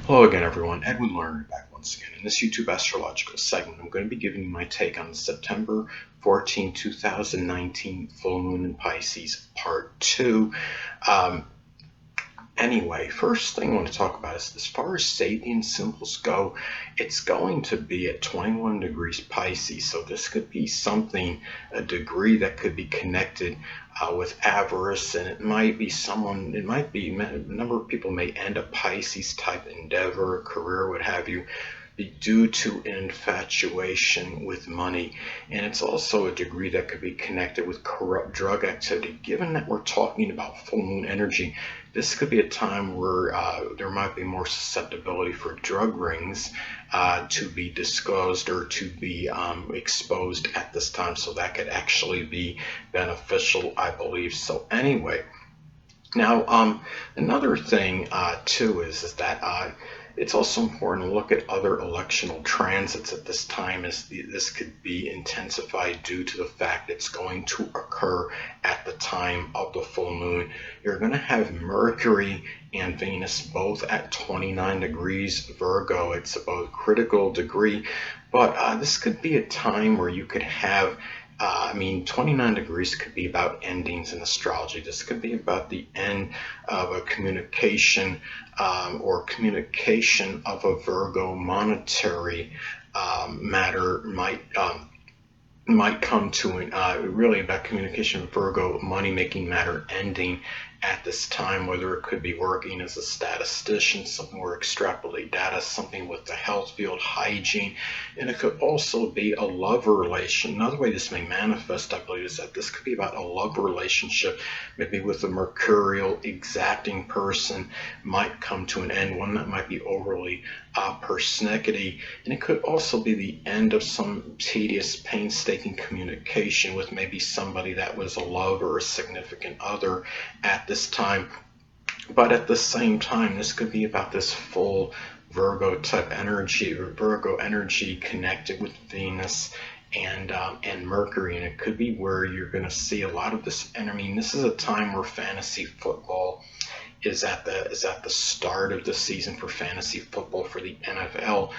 Hello again, everyone. Edwin Learnard back once again. In this YouTube astrological segment, I'm going to be giving you my take on the September 14th, 2019 full moon in Pisces, part 2. Anyway, first thing I want to talk about is as far as Sabian symbols go, it's going to be at 21 degrees Pisces. So this could be something, a degree that could be connected with avarice, and it might be a number of people may end a Pisces type endeavor, career, what have you, be due to infatuation with money. And it's also a degree that could be connected with corrupt drug activity. Given that we're talking about full moon energy, this could be a time where there might be more susceptibility for drug rings to be disclosed or to be exposed at this time. So that could actually be beneficial, I believe. So anyway, now another thing too is that it's also important to look at other electional transits at this time, as this could be intensified due to the fact it's going to occur at the time of the full moon. You're going to have Mercury and Venus both at 29 degrees Virgo. It's about critical degree, but this could be a time where you could have 29 degrees could be about endings in astrology. This could be about the end of a communication or communication of a Virgo monetary matter might come to really about communication of Virgo money making matter ending at this time, whether it could be working as a statistician, something where extrapolate data, something with the health field, hygiene, and it could also be a love relation. Another way this may manifest, I believe, is that this could be about a love relationship, maybe with a mercurial, exacting person might come to an end, one that might be overly persnickety, and it could also be the end of some tedious, painstaking communication with maybe somebody that was a lover or a significant other at this time. But at the same time, this could be about this full Virgo type energy, or Virgo energy connected with Venus and Mercury, and it could be where you're going to see a lot of this. And I mean, this is a time where fantasy football is at the start of the season for fantasy football for the NFL.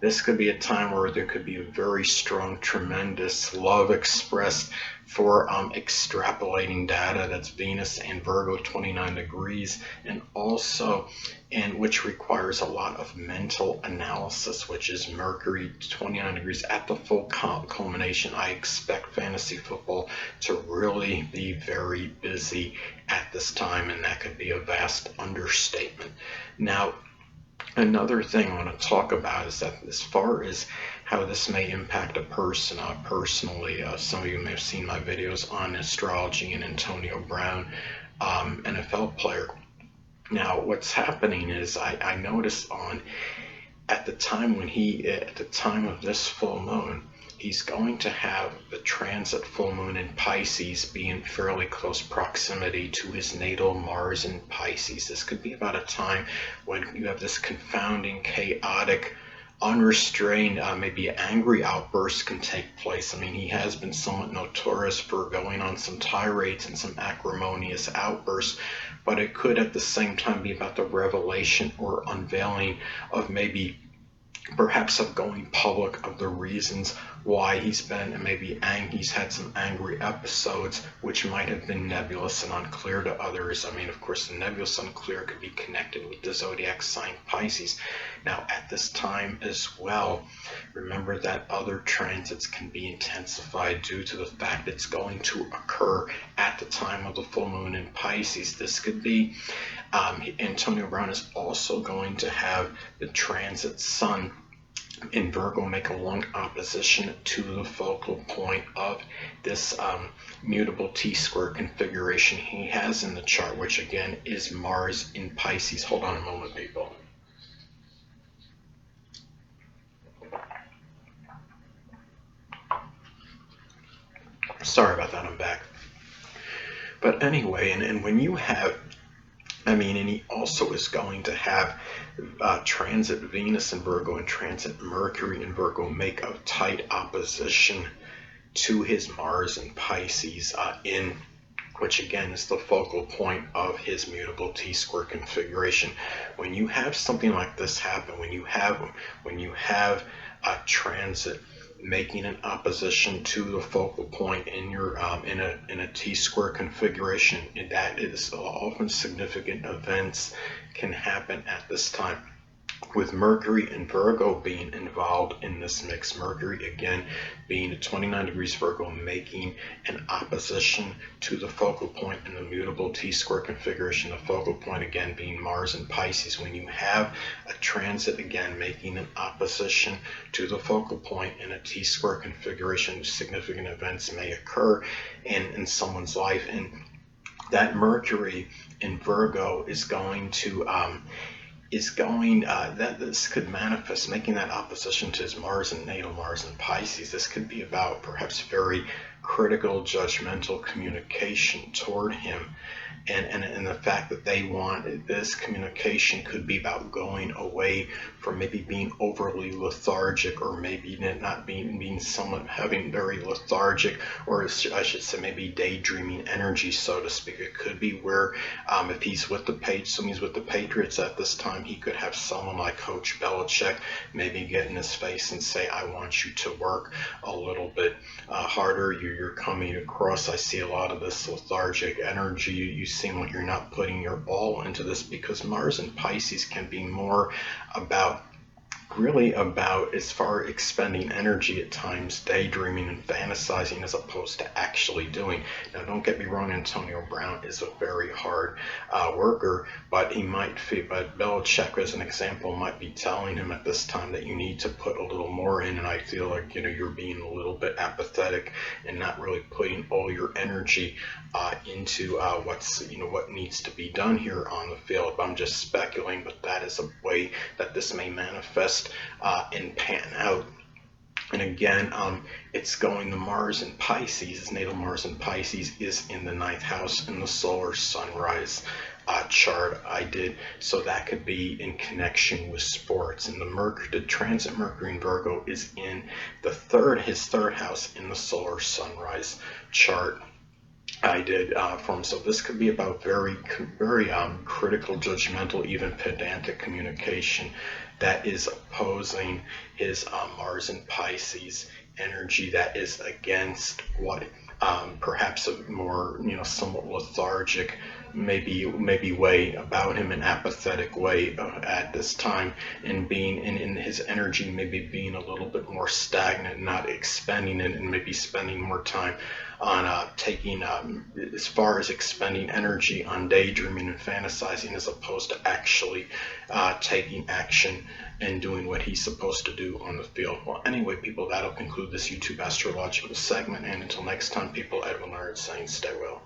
This could be a time where there could be a very strong, tremendous love expressed for extrapolating data. That's Venus and Virgo 29 degrees, and also, and which requires a lot of mental analysis, which is Mercury 29 degrees at the full culmination. I expect fantasy football to really be very busy at this time, and that could be a vast understatement. Now, another thing I want to talk about is that as far as how this may impact a person, personally, some of you may have seen my videos on astrology and Antonio Brown, NFL player. Now, what's happening is I noticed at the time of this full moon, he's going to have the transit full moon in Pisces be in fairly close proximity to his natal Mars in Pisces. This could be about a time when you have this confounding, chaotic, unrestrained, maybe angry outbursts can take place. I mean, he has been somewhat notorious for going on some tirades and some acrimonious outbursts, but it could at the same time be about the revelation or unveiling of maybe perhaps of going public of the reasons why he's been maybe he's had some angry episodes, which might have been nebulous and unclear to others. I mean, of course, the nebulous unclear could be connected with the zodiac sign Pisces. Now, at this time as well, remember that other transits can be intensified due to the fact it's going to occur at the time of the full moon in Pisces. This could be Antonio Brown is also going to have the transit sun in Virgo make a long opposition to the focal point of this mutable T-square configuration he has in the chart, which again is Mars in Pisces. Hold on a moment, people. Sorry about that, I'm back. But anyway, and when you have, and he also is going to have transit Venus in Virgo and transit Mercury in Virgo make a tight opposition to his Mars in Pisces in which again is the focal point of his mutable T-square configuration. When you have something like this happen, when you have a transit making an opposition to the focal point in your in a T-square configuration, that is often significant events can happen at this time. With Mercury and Virgo being involved in this mix, Mercury again being at 29 degrees Virgo, making an opposition to the focal point in the mutable T-square configuration, the focal point again being Mars and Pisces. When you have a transit again making an opposition to the focal point in a T-square configuration, significant events may occur in someone's life, and that Mercury in Virgo is going to that this could manifest, making that opposition to his Mars and natal Mars and Pisces. This could be about perhaps very critical, judgmental communication toward him. And the fact that they want this communication could be about going away from maybe being overly lethargic, or maybe not being somewhat having very lethargic, or I should say maybe daydreaming energy, so to speak. It could be where if he's with the Patriots at this time, he could have someone like Coach Belichick maybe get in his face and say, I want you to work a little bit harder. You're coming across, I see a lot of this lethargic energy. You seem like you're not putting your all into this, because Mars and Pisces can be more about as far expending energy at times, daydreaming and fantasizing, as opposed to actually doing. Now, don't get me wrong, Antonio Brown is a very hard worker, but but Belichick, as an example, might be telling him at this time that you need to put a little more in, and I feel like, you're being a little bit apathetic and not really putting all your energy into what needs to be done here on the field. I'm just speculating, but that is a way that this may manifest and pan out. And again, it's going to Mars and Pisces. His natal Mars and Pisces is in the 9th house in the solar sunrise chart I did. So that could be in connection with sports. And the transit Mercury in Virgo is in his third house in the solar sunrise chart I did for him. So this could be about very critical, judgmental, even pedantic communication that is opposing his Mars and Pisces energy, that is against what perhaps a more somewhat lethargic maybe way about him, an apathetic way at this time, and being in his energy maybe being a little bit more stagnant, not expending it, and maybe spending more time on taking as far as expending energy on daydreaming and fantasizing, as opposed to actually taking action and doing what he's supposed to do on the field. Well, anyway, people, that'll conclude this YouTube astrological segment, and until next time, people, Edwin Learnard saying stay well.